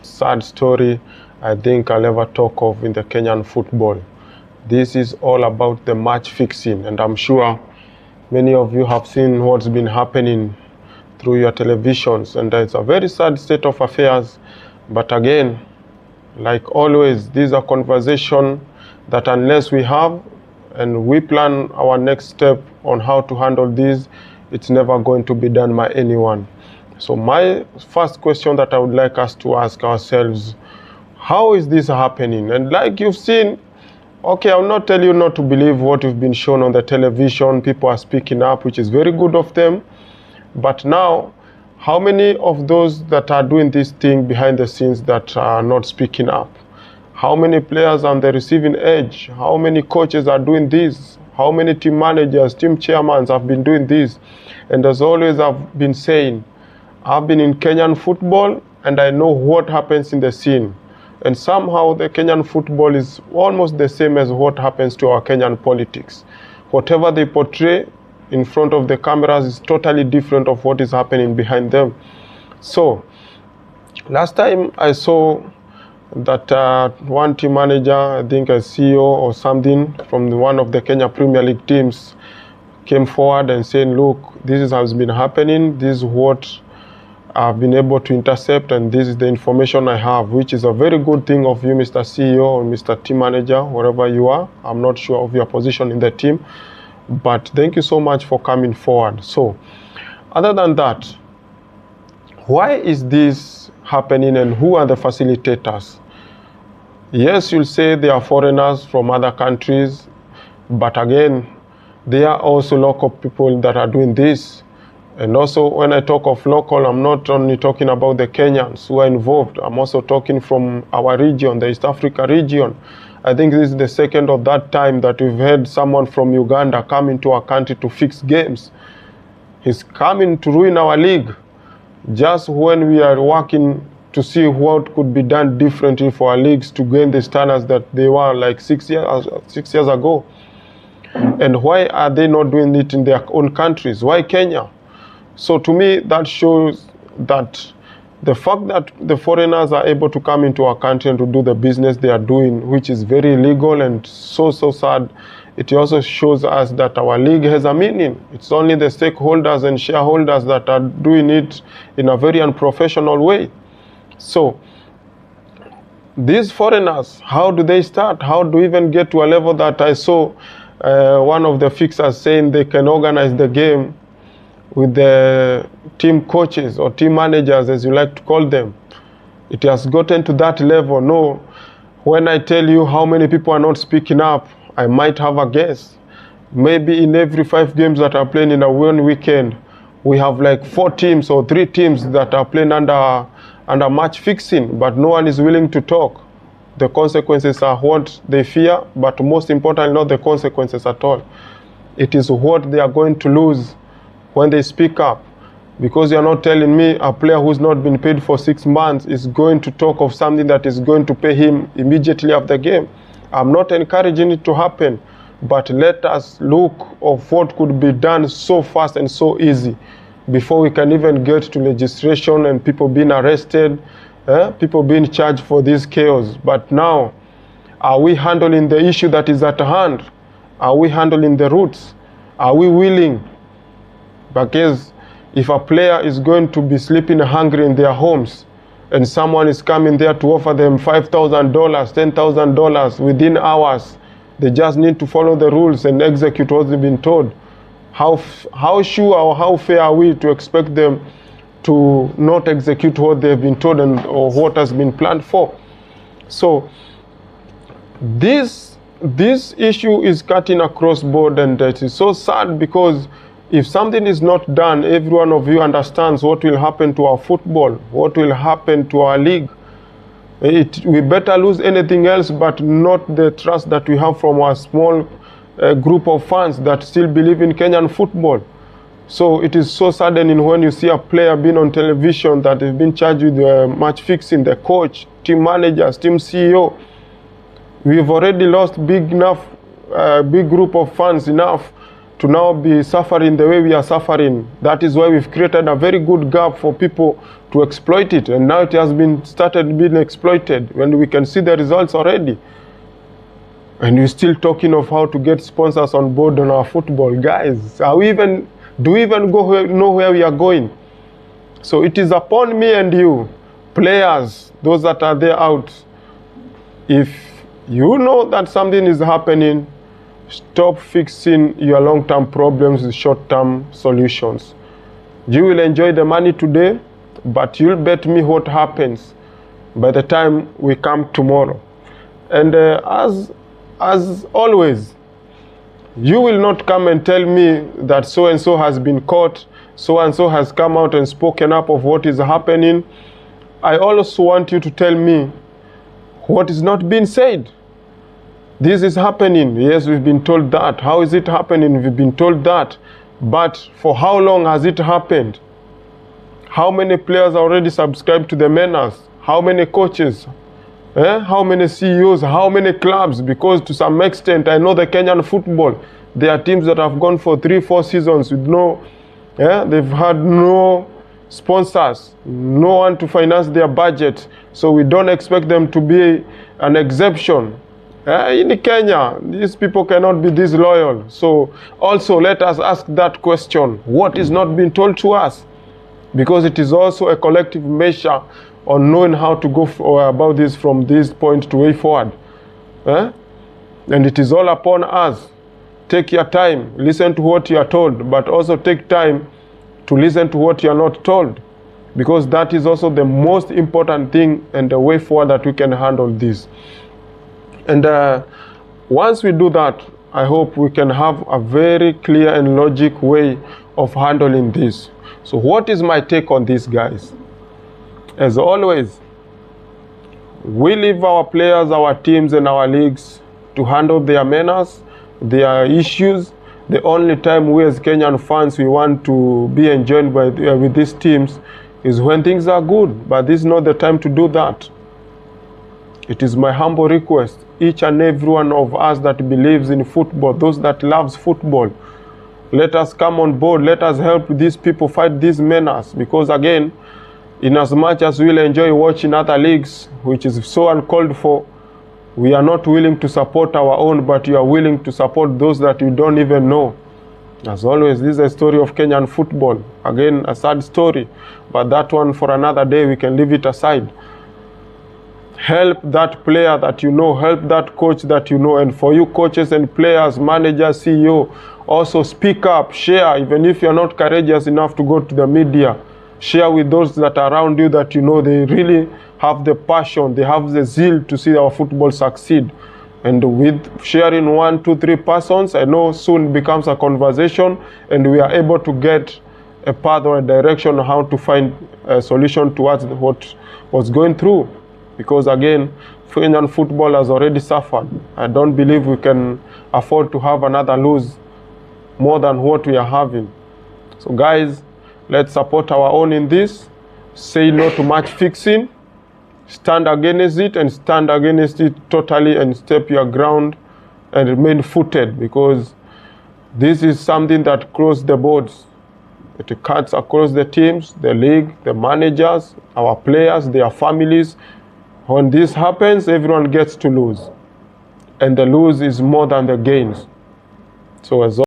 sad story I think I'll ever talk of in the Kenyan football. This is all about the match fixing, and I'm sure many of you have seen what's been happening through your televisions, and it's a very sad state of affairs. But again, like always, these are conversations that unless we have and we plan our next step on how to handle this, it's never going to be done by anyone. So my first question that I would like us to ask ourselves, how is this happening? And like you've seen, okay, I'll not tell you not to believe what you've been shown on the television. People are speaking up, which is very good of them. But now, how many of those that are doing this thing behind the scenes that are not speaking up? How many players on the receiving edge? How many coaches are doing this? How many team managers, team chairmans have been doing this? And as always I've been saying, I've been in Kenyan football and I know what happens in the scene. And somehow the Kenyan football is almost the same as what happens to our Kenyan politics. Whatever they portray in front of the cameras is totally different of what is happening behind them. So, last time I saw that one team manager, I think a CEO or something from one of the Kenya Premier League teams came forward and saying, look, this is how it's been happening, this is what I've been able to intercept, and this is the information I have, which is a very good thing of you, Mr. CEO or Mr. Team Manager, wherever you are. I'm not sure of your position in the team, but thank you so much for coming forward. So, other than that, why is this happening and who are the facilitators? Yes, you'll say they are foreigners from other countries, but again, they are also local people that are doing this. And also, when I talk of local, I'm not only talking about the Kenyans who are involved. I'm also talking from our region, the East Africa region. I think this is the second of that time that we've had someone from Uganda come into our country to fix games. He's coming to ruin our league just when we are working to see what could be done differently for our leagues to gain the standards that they were like 6 years ago. And why are they not doing it in their own countries? Why Kenya? So to me, that shows that the fact that the foreigners are able to come into our country and to do the business they are doing, which is very illegal and so sad, it also shows us that our league has a meaning. It's only the stakeholders and shareholders that are doing it in a very unprofessional way. So these foreigners, how do they start? How do we even get to a level that I saw one of the fixers saying they can organize the game with the team coaches or team managers, as you like to call them? It has gotten to that level. No, when I tell you how many people are not speaking up, I might have a guess. Maybe in every 5 games that are playing in a one weekend, we have like 4 teams or 3 teams that are playing under match fixing, but no one is willing to talk. The consequences are what they fear, but most importantly, not the consequences at all. It is what they are going to lose when they speak up. Because you're not telling me a player who's not been paid for 6 months is going to talk of something that is going to pay him immediately after the game. I'm not encouraging it to happen, but let us look of what could be done so fast and so easy before we can even get to legislation and people being arrested, people being charged for this chaos. But now, are we handling the issue that is at hand? Are we handling the roots? Are we willing? Because if a player is going to be sleeping hungry in their homes and someone is coming there to offer them $5,000, $10,000 within hours, they just need to follow the rules and execute what they've been told. How sure or how fair are we to expect them to not execute what they've been told or what has been planned for? So this issue is cutting across board, and it is so sad because if something is not done, every one of you understands what will happen to our football, what will happen to our league. We better lose anything else, but not the trust that we have from our small group of fans that still believe in Kenyan football. So it is so saddening when you see a player being on television that has been charged with match fixing, the coach, team managers, team CEO. We've already lost big group of fans enough to now be suffering the way we are suffering. That is why we've created a very good gap for people to exploit it, and now it has been started being exploited when we can see the results already. And we're still talking of how to get sponsors on board on our football. Guys, do we even know where we are going? So it is upon me and you, players, those that are there out. If you know that something is happening, stop fixing your long-term problems with short-term solutions. You will enjoy the money today, but you'll bet me what happens by the time we come tomorrow. And as always, you will not come and tell me that so-and-so has been caught, so-and-so has come out and spoken up of what is happening. I also want you to tell me what is not being said. This is happening. Yes, we've been told that. How is it happening? We've been told that. But for how long has it happened? How many players are already subscribed to the menace? How many coaches? How many CEOs? How many clubs? Because to some extent, I know the Kenyan football, there are teams that have gone for 3-4 seasons with they've had no sponsors, no one to finance their budget. So we don't expect them to be an exception. In Kenya, these people cannot be this loyal. So also let us ask that question. What is not being told to us? Because it is also a collective measure on knowing how to go about this from this point to way forward. And it is all upon us. Take your time, listen to what you are told, but also take time to listen to what you are not told. Because that is also the most important thing and the way forward that we can handle this. And once we do that, I hope we can have a very clear and logic way of handling this. So what is my take on this, guys? As always, we leave our players, our teams, and our leagues to handle their menace, their issues. The only time we as Kenyan fans we want to be enjoyed with these teams is when things are good. But this is not the time to do that. It is my humble request, each and every one of us that believes in football, those that loves football, let us come on board. Let us help these people fight this menace. Because again, in as much as we'll enjoy watching other leagues, which is so uncalled for, we are not willing to support our own, but you are willing to support those that you don't even know. As always, this is a story of Kenyan football. Again, a sad story, but that one for another day, we can leave it aside. Help that player that you know, help that coach that you know, and for you coaches and players, managers, CEO, also speak up, share, even if you're not courageous enough to go to the media. Share with those that are around you that you know they really have the passion, they have the zeal to see our football succeed. And with sharing 1, 2, 3 persons, I know soon becomes a conversation and we are able to get a path or a direction on how to find a solution towards what was going through. Because again, Kenyan football has already suffered. I don't believe we can afford to have another lose more than what we are having. So guys, let's support our own in this. Say no to match fixing. Stand against it and stand against it totally and step your ground and remain footed, because this is something that crosses the boards. It cuts across the teams, the league, the managers, our players, their families. When this happens, everyone gets to lose. And the lose is more than the gains. So as